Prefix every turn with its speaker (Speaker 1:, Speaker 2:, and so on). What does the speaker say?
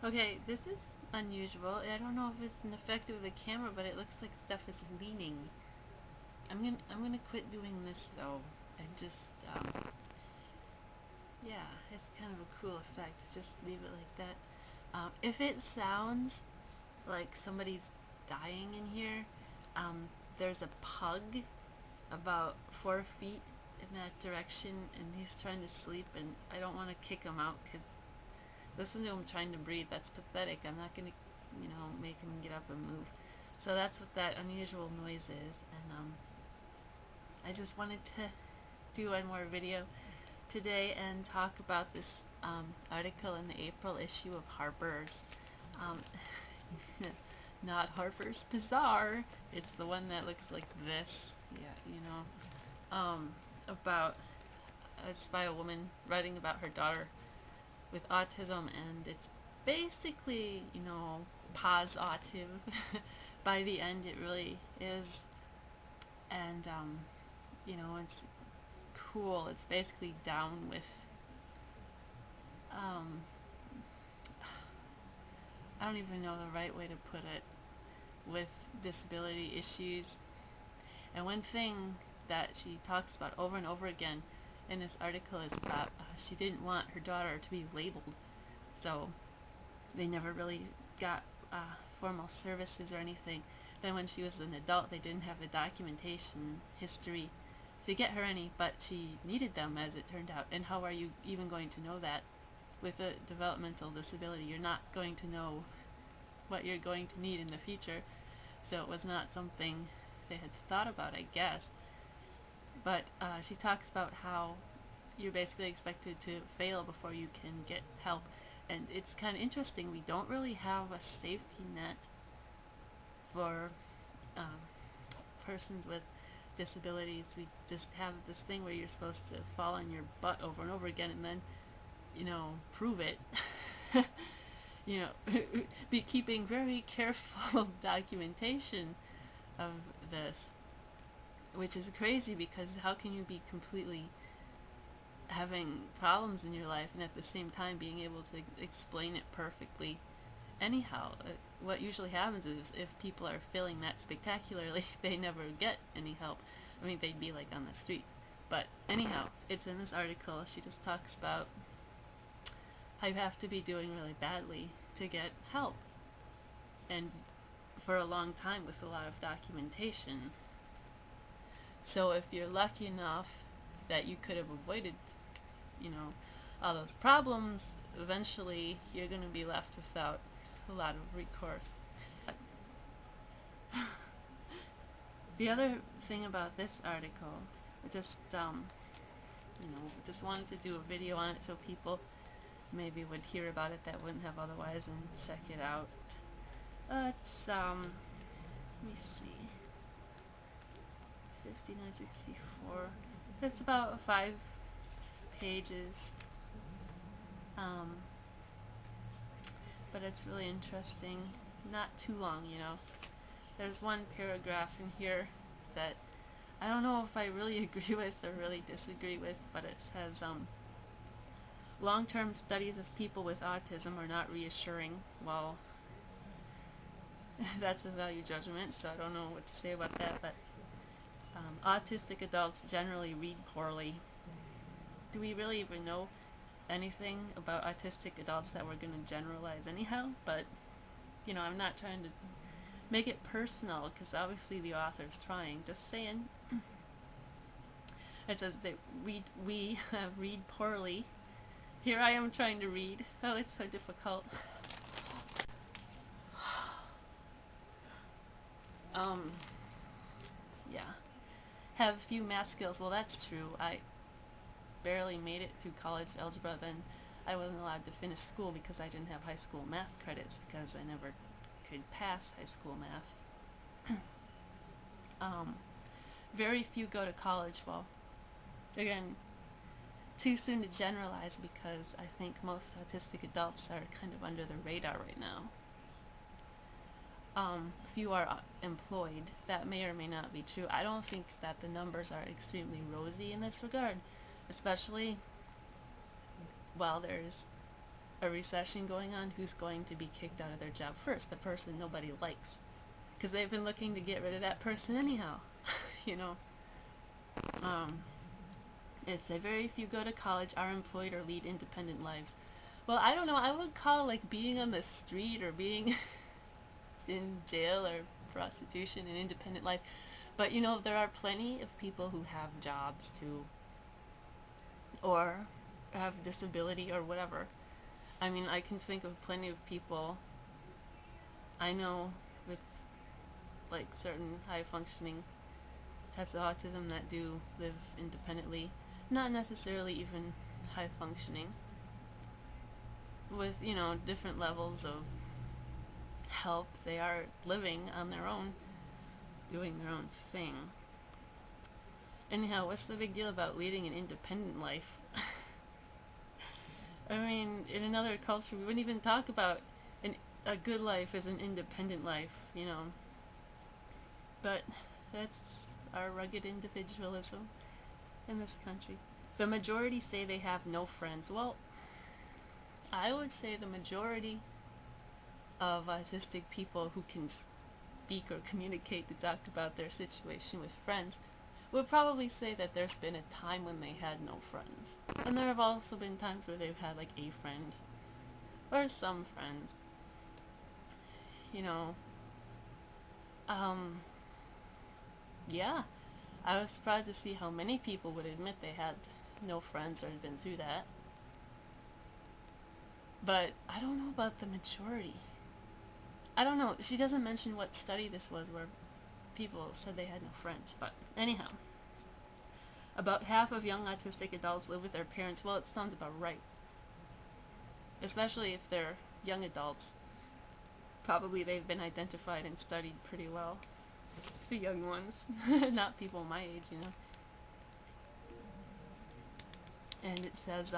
Speaker 1: Okay, this is unusual. I don't know if it's an effect of the camera, but it looks like stuff is leaning. I'm gonna quit doing this though, and just yeah, it's kind of a cool effect. Just leave it like that. If it sounds like somebody's dying in here, there's a pug about 4 feet in that direction, and he's trying to sleep, and I don't want to kick him out because listen to him trying to breathe. That's pathetic. I'm not gonna, make him get up and move. So that's what that unusual noise is, and I just wanted to do one more video today and talk about this article in the April issue of Harper's. Um, not Harper's Bazaar. It's the one that looks like this. Yeah, about it's by a woman writing about her daughter with autism, and it's basically, positive. By the end, it really is, and it's cool. It's basically down with um, I don't even know the right way to put it, with disability issues. And one thing that she talks about over and over again in this article is that she didn't want her daughter to be labeled, so they never really got formal services or anything. Then when she was an adult, they didn't have the documentation history to get her any, but she needed them, as it turned out. And how are you even going to know that? With a developmental disability, you're not going to know what you're going to need in the future. So it was not something they had thought about, I guess. But she talks about how you're basically expected to fail before you can get help. And it's kind of interesting. We don't really have a safety net for um, persons with disabilities. We just have this thing where you're supposed to fall on your butt over and over again and then, prove it. Be keeping very careful documentation of this, which is crazy because how can you be completely having problems in your life and at the same time being able to explain it perfectly? Anyhow, what usually happens is if people are failing that spectacularly, they never get any help. I mean, they'd be like on the street. But anyhow, it's in this article. She just talks about how you have to be doing really badly to get help, and for a long time with a lot of documentation. So if you're lucky enough that you could have avoided, you know, all those problems, eventually you're going to be left without a lot of recourse. The other thing about this article, I just wanted to do a video on it so people maybe would hear about it that wouldn't have otherwise and check it out. Let me see, 5964. It's about 5 pages, um, but it's really interesting. Not too long, There's one paragraph in here that I don't know if I really agree with or really disagree with, but it says, long-term studies of people with autism are not reassuring. Well, that's a value judgment, so I don't know what to say about that, but autistic adults generally read poorly. Do we really even know anything about autistic adults that we're going to generalize anyhow? But, I'm not trying to make it personal, because obviously the author's trying. Just saying. It says that we read poorly. Here I am trying to read. Oh, it's so difficult. Yeah. Have few math skills. Well, that's true. I barely made it through college algebra. Then I wasn't allowed to finish school because I didn't have high school math credits because I never could pass high school math. Very few go to college. Well, again, too soon to generalize because I think most autistic adults are kind of under the radar right now. Few are employed. That may or may not be true. I don't think that the numbers are extremely rosy in this regard, especially while there's a recession going on, who's going to be kicked out of their job first? The person nobody likes. Because they've been looking to get rid of that person anyhow. you know. Um, it's a very few go to college, are employed, or lead independent lives. Well, I don't know. I would call like being on the street or being in jail or prostitution an independent life. But you know, there are plenty of people who have jobs too, or have disability or whatever. I mean, I can think of plenty of people I know with like certain high functioning types of autism that do live independently, not necessarily even high functioning, with, you know, different levels of help. They are living on their own, doing their own thing. Anyhow, what's the big deal about leading an independent life? I mean, in another culture, we wouldn't even talk about a good life as an independent life, you know. But that's our rugged individualism in this country. The majority say they have no friends. Well, I would say the majority of autistic people who can speak or communicate to talk about their situation with friends would probably say that there's been a time when they had no friends. And there have also been times where they've had like a friend or some friends. You know, yeah, I was surprised to see how many people would admit they had no friends or had been through that. But I don't know about the majority. I don't know. She doesn't mention what study this was where people said they had no friends. But anyhow, about half of young autistic adults live with their parents. Well, it sounds about right. Especially if they're young adults. Probably they've been identified and studied pretty well. The young ones. Not people my age, you know. And it says